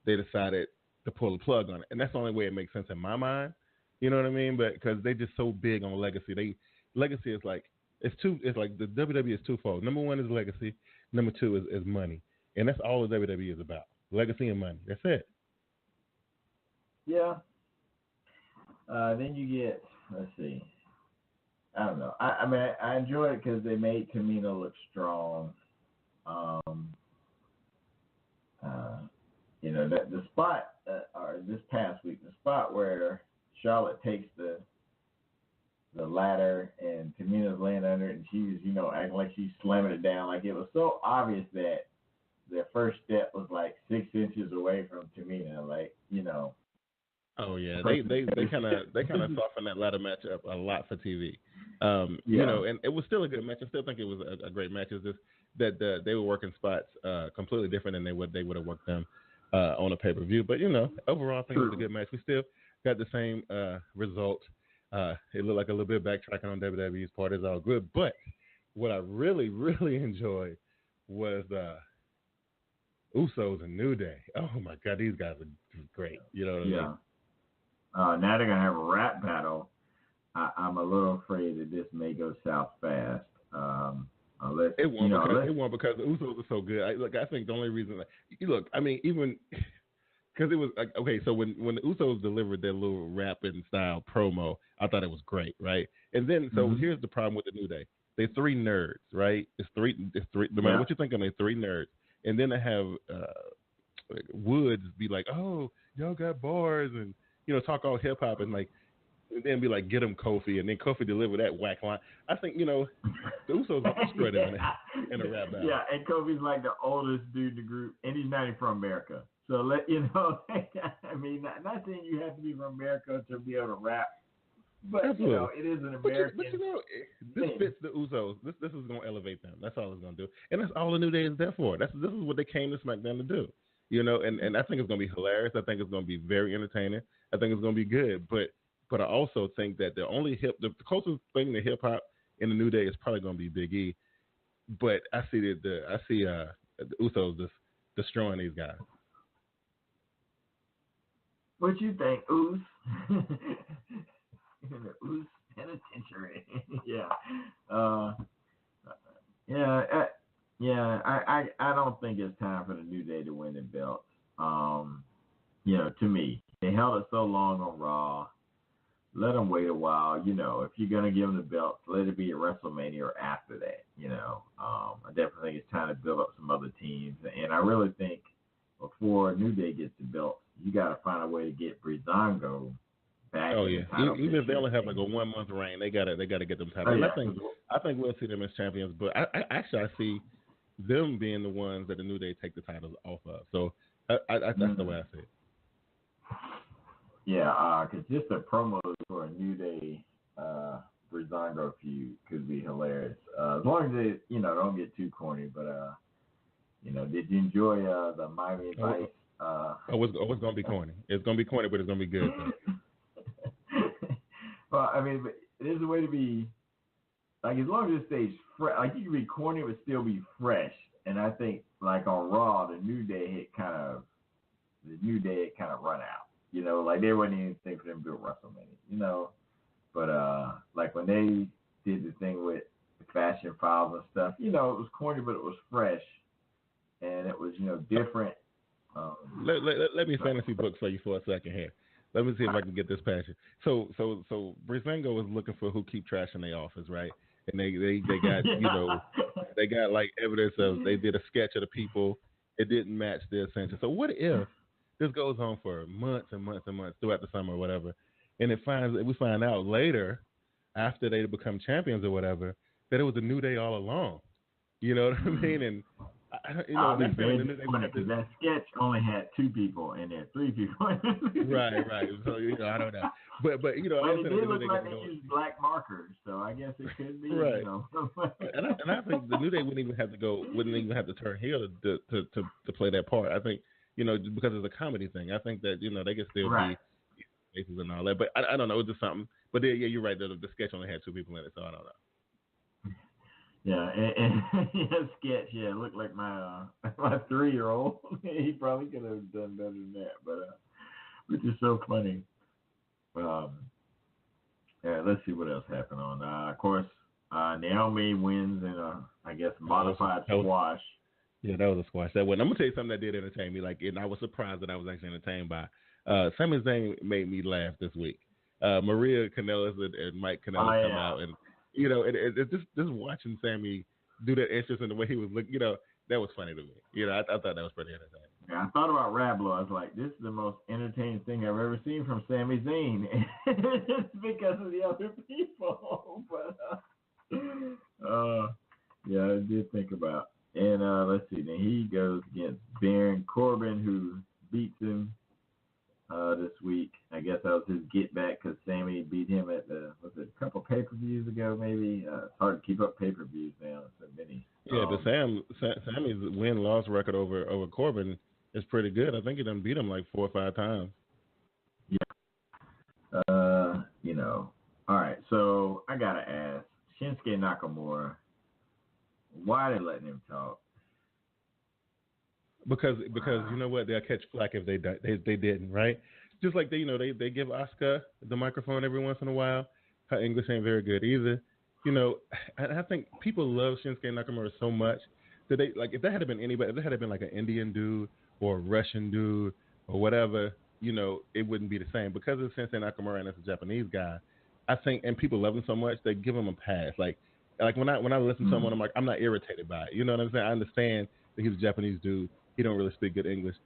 they decided to pull the plug on it. And that's the only way it makes sense in my mind. You know what I mean? But because they're just so big on legacy, legacy is like it's like the WWE is twofold. Number one is legacy. Number two is money, and that's all the WWE is about: legacy and money. That's it. Yeah. Then you get, let's see, I don't know. I mean, I enjoy it because they made Tamina look strong. You know, the spot, or this past week, the spot where Charlotte takes the ladder and Tamina's laying under it, and she's, you know, acting like she's slamming it down. Like, it was so obvious that their first step was like 6 inches away from Tamina. Like, you know. Oh yeah, they kind of softened that ladder match up a lot for TV. You know, and it was still a good match. I still think it was a great match. It's just that they were working spots completely different than they would have worked them on a pay-per-view. But, you know, overall, I think it was a good match. We still got the same result. It looked like a little bit of backtracking on WWE's part. It's all good. But what I really, really enjoyed was Usos and New Day. Oh, my God, these guys are great. You know what I mean? Now they're going to have a rap battle. I'm a little afraid that this may go south fast. Unless it won't because the Usos are so good. I think the only reason, even because it was like, okay. So when the Usos delivered their little rapping style promo, I thought it was great, right? And then here's the problem with the New Day: they're three nerds, right? It's three. No matter what you think of them, they're three nerds. And then they have Woods be like, "Oh, y'all got bars," and talk all hip hop and and then be like, "Get him, Kofi," and then Kofi deliver that whack line. I think the Usos are destroyed in a rap battle. Yeah, and Kofi's like the oldest dude in the group, and he's not even from America. So not saying you have to be from America to be able to rap, but it is an American. But this fits the Usos. This is going to elevate them. That's all it's going to do, and that's all the New Day is there for. This is what they came to SmackDown to do. And I think it's going to be hilarious. I think it's going to be very entertaining. I think it's going to be good, but I also think that the closest thing to hip hop in the New Day is probably going to be Big E. But I see the Usos just destroying these guys. What you think, Oos? Oos Penitentiary. I don't think it's time for the New Day to win the belt. To me, they held it so long on Raw. Let them wait a while. If you're going to give them the belt, let it be at WrestleMania or after that. I definitely think it's time to build up some other teams. And I really think before New Day gets the belt, you got to find a way to get Breezango back. Oh yeah, even if they only have like a 1 month reign, they gotta get them titles. I think we'll see them as champions, but I see them being the ones that the New Day take the titles off of. So that's the way I see it. Yeah, because just the promos for a New Day Breezango feud could be hilarious. As long as they, don't get too corny. But did you enjoy the Miami Vice? It's gonna be corny. It's gonna be corny, but it's gonna be good. Well, I mean, but there's a way to be as long as it stays fresh. You can be corny, but still be fresh. And I think on Raw, the New Day had kind of run out. There wasn't anything for them to do at WrestleMania. But when they did the thing with the Fashion Files and stuff, it was corny, but it was fresh, and it was different. Let me fantasy book for you for a second here. Let me see if I can get this passion. So Breezango was looking for who keep trashing their office, right? And they got they got evidence of they did a sketch of the people. It didn't match their ascension. So what if this goes on for months and months and months throughout the summer or whatever, and we find out later after they become champions or whatever that it was a New Day all along. You know what I mean? And that sketch only had 2 people in there, 3 people. Right. So I don't know, but it did look like they used black markers, so I guess it could be right. And I think the New Day wouldn't even have to turn heel to play that part. I think because it's a comedy thing. I think that they can still be faces and all that. But I don't know, it's just something. But you're right. The sketch only had 2 people in it, so I don't know. Yeah, and sketch. Yeah, it looked like my 3-year-old. He probably could have done better than that, but which is so funny. Let's see what else happened on. Of course, Naomi wins in a, I guess, modified squash. Yeah, that was a squash. That one. I'm gonna tell you something that did entertain me. And I was surprised that I was actually entertained by. Sami Zayn made me laugh this week. Maria Kanellis and Mike Kanellis come out and. It's just watching Sammy do that entrance and the way he was looking, that was funny to me. I thought that was pretty entertaining. Yeah, I thought about Rablo. I was like, this is the most entertaining thing I've ever seen from Sami Zayn. It's because of the other people. But, I did think about. And let's see, then he goes against Baron Corbin, who beats him. this week. I guess that was his get back because Sammy beat him at a couple pay-per-views ago maybe. It's hard to keep up pay-per-views now. So many. Yeah, but Sammy's win-loss record over Corbin is pretty good. I think he done beat him like 4 or 5 times. Yeah. All right. So I gotta ask Shinsuke Nakamura, why are they letting him talk? Because you know what, they'll catch flack if they didn't, right? Just like they give Asuka the microphone every once in a while. Her English ain't very good either. And I think people love Shinsuke Nakamura so much that they like if there had been anybody, if there had been like an Indian dude or a Russian dude or whatever, it wouldn't be the same. Because of Shinsuke Nakamura and it's a Japanese guy, I think, and people love him so much, they give him a pass. Like when I listen to someone, I'm not irritated by it. You know what I'm saying? I understand that he's a Japanese dude. He don't really speak good English.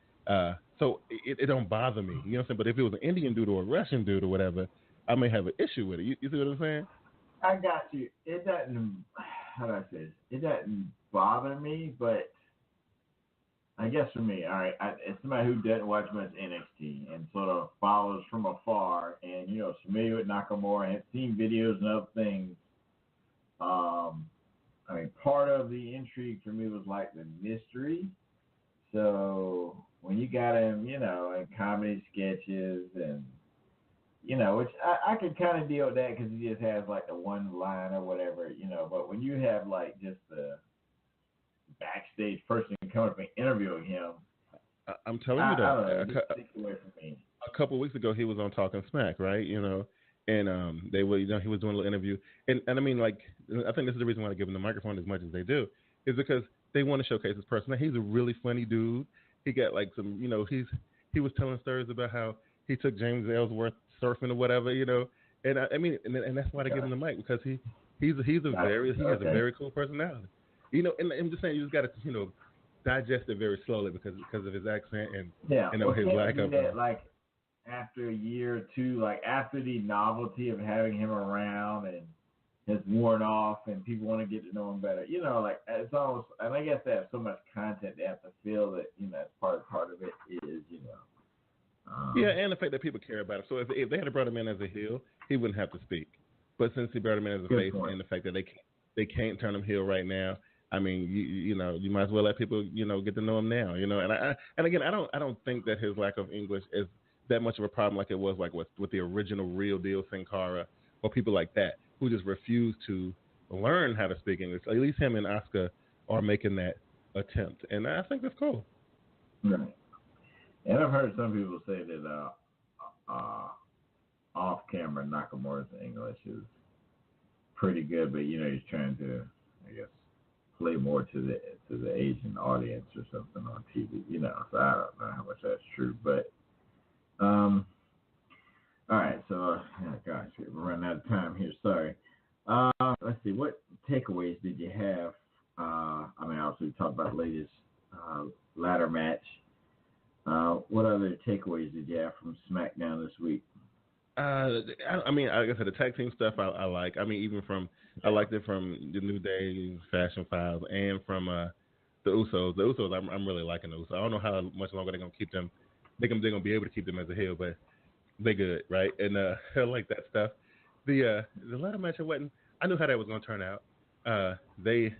So it don't bother me. You know what I'm saying? But if it was an Indian dude or a Russian dude or whatever, I may have an issue with it. You see what I'm saying? I got you. It doesn't, how do I say this? It doesn't bother me, but I guess for me, all right, as somebody who doesn't watch much NXT and sort of follows from afar and, familiar with Nakamura and have seen videos and other things, part of the intrigue for me was like the mystery. So when you got him, in comedy sketches and, which I could kind of deal with that because he just has like the one line or whatever, but when you have like just the backstage person coming up and interviewing him, I'm telling you that. Stick away from me. A couple of weeks ago, he was on Talking Smack, right? And they were, he was doing a little interview, and I mean, like, I think this is the reason why they give him the microphone as much as they do, is because they want to showcase his personality. He's a really funny dude. He got like some, he was telling stories about how he took James Ellsworth surfing or whatever, and I mean, and that's why they give him the mic, because he has a very cool personality, and I'm just saying you just got to digest it very slowly because of his accent and his lack of like after a year or two, like after the novelty of having him around and has worn off and people want to get to know him better, like it's almost, and I guess they have so much content they have to feel that that's part of it is yeah, and the fact that people care about him. So if they had brought him in as a heel, he wouldn't have to speak. But since he brought him in as a face, and the fact that they can't turn him heel right now, I mean, you might as well let people get to know him now, and again, I don't think that his lack of English is that much of a problem like it was like with the original Real Deal Sin Cara or people like that who just refuse to learn how to speak English. At least him and Asuka are making that attempt, and I think that's cool. Right. And I've heard some people say that off-camera Nakamura's English is pretty good, but he's trying to, I guess, play more to the Asian audience or something on TV. So I don't know how much that's true, but all right. So gosh, we're running out of time here. Sorry. Let's see. What takeaways did you have? Obviously we talked about the latest ladder match. What other takeaways did you have from SmackDown this week? I mean, like I said, the tag team stuff I like. I mean, I liked it from the New Day, Fashion Files, and from the Usos. The Usos, I'm really liking those. I don't know how much longer they're gonna keep them. They're gonna be able to keep them as a heel, but they're good, right? And I like that stuff. The ladder match, I knew how that was gonna turn out. They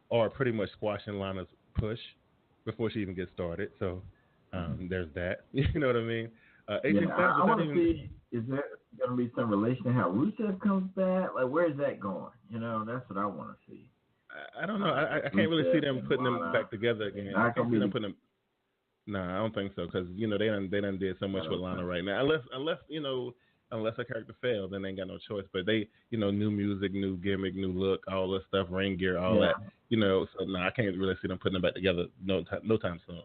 are pretty much squashing Lana's push before she even gets started. So. There's that. You know what I mean? AJ Styles, I want to see, is there going to be some relation to how Rusev comes back? Like, where is that going? That's what I want to see. I don't know. I can't really see them putting them back together again. I can't see them putting them. No, I don't think so, because they done did so much with Lana right now. Unless a character fails, then they ain't got no choice. But they, new music, new gimmick, new look, all this stuff, ring gear, all that. So no, I can't really see them putting them back together no time soon.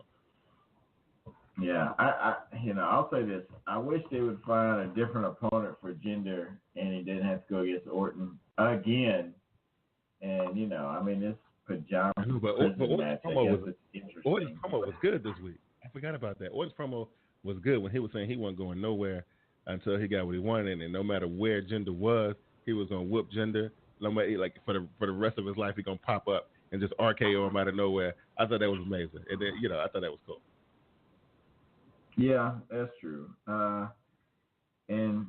Yeah, I'll say this. I wish they would find a different opponent for Jinder, and he didn't have to go against Orton again. And, this pajama match, Orton's promo was good this week. I forgot about that. Orton's promo was good when he was saying he wasn't going nowhere until he got what he wanted, and no matter where Jinder was, he was going to whoop Jinder. No matter, like, for the rest of his life, he's going to pop up and just RKO him out of nowhere. I thought that was amazing. And then, I thought that was cool. Yeah, that's true. And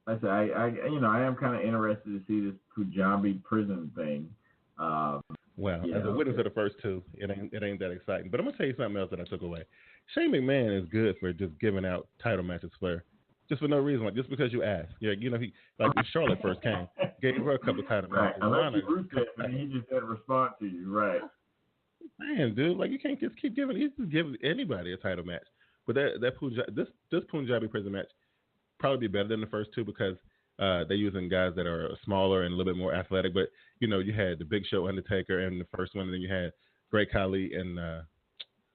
like I said, I am kind of interested to see this Punjabi prison thing. Well, as a witness of the first two, it ain't that exciting. But I'm gonna tell you something else that I took away. Shane McMahon is good for just giving out title matches for just for no reason, like just because you asked. Yeah, he like when Charlotte first came, gave her a couple title matches. Unless you root that, and he just didn't respond to you, right? Man, dude, like you can't just keep giving. He's just giving anybody a title match. But this Punjabi prison match probably be better than the first two because they're using guys that are smaller and a little bit more athletic. But you had the Big Show, Undertaker, in the first one, and then you had Great Khali and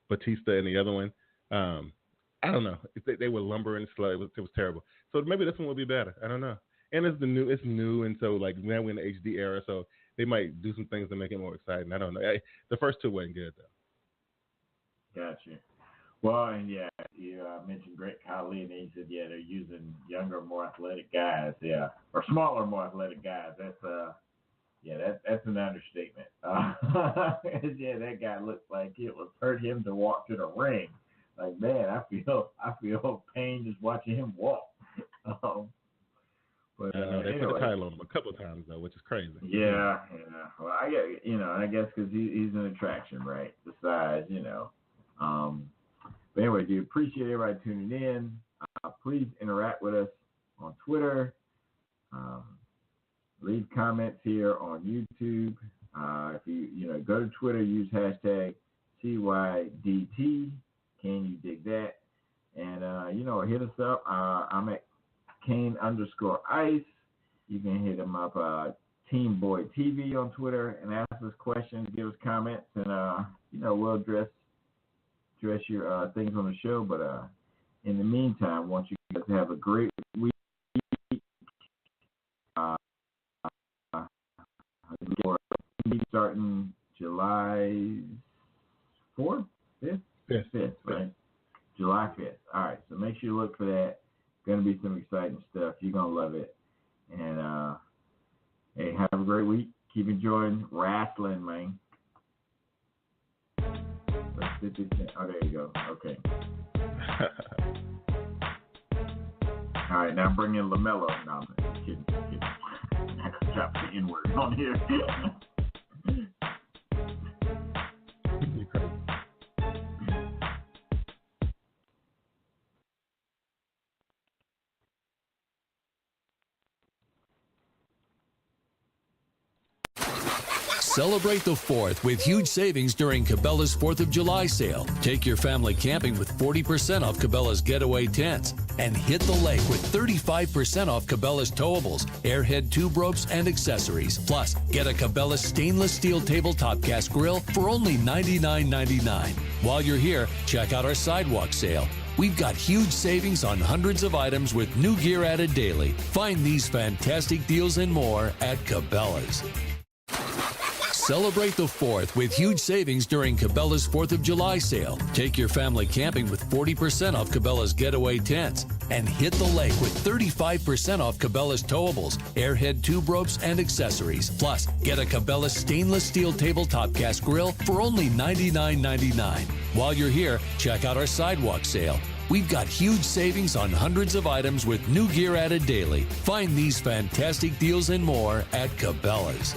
Batista in the other one. I don't know. They were lumbering slow. It was terrible. So maybe this one will be better. I don't know. And it's new, and so like now we're in the HD era, so they might do some things to make it more exciting. I don't know. The first two wasn't good though. Gotcha. Well, and you mentioned Great Khali, and he said, they're using younger, more athletic guys, or smaller, more athletic guys. That's that's an understatement. That guy looks like it would hurt him to walk to the ring. Like, man, I feel pain just watching him walk. But they put the title on him a couple of times though, which is crazy. Yeah. Well, I guess because he's an attraction, right? The size, But anyway, do appreciate everybody tuning in. Please interact with us on Twitter. Leave comments here on YouTube. If you go to Twitter, use hashtag CYDT. Can you dig that? And hit us up. I'm at Kane_Ice. You can hit him up, Team Boy TV on Twitter, and ask us questions, give us comments, and we'll address your things on the show. But in the meantime, I want you guys to have a great week. Starting July 4th, 5th, right? July 5th. All right, so make sure you look for that. Going to be some exciting stuff. You're going to love it. And, hey, have a great week. Keep enjoying wrestling, man. Oh, there you go. Okay. All right, now bring in LaMelo. No, I'm kidding. I got to drop the N-word on here. Celebrate the 4th with huge savings during Cabela's 4th of July sale. Take your family camping with 40% off Cabela's Getaway tents and hit the lake with 35% off Cabela's towables, airhead tube ropes, and accessories. Plus, get a Cabela's stainless steel tabletop gas grill for only $99.99. While you're here, check out our sidewalk sale. We've got huge savings on hundreds of items with new gear added daily. Find these fantastic deals and more at Cabela's. Celebrate the 4th with huge savings during Cabela's 4th of July sale. Take your family camping with 40% off Cabela's Getaway tents and hit the lake with 35% off Cabela's towables, airhead tube ropes, and accessories. Plus, get a Cabela's stainless steel tabletop gas grill for only $99.99. While you're here, check out our sidewalk sale. We've got huge savings on hundreds of items with new gear added daily. Find these fantastic deals and more at Cabela's.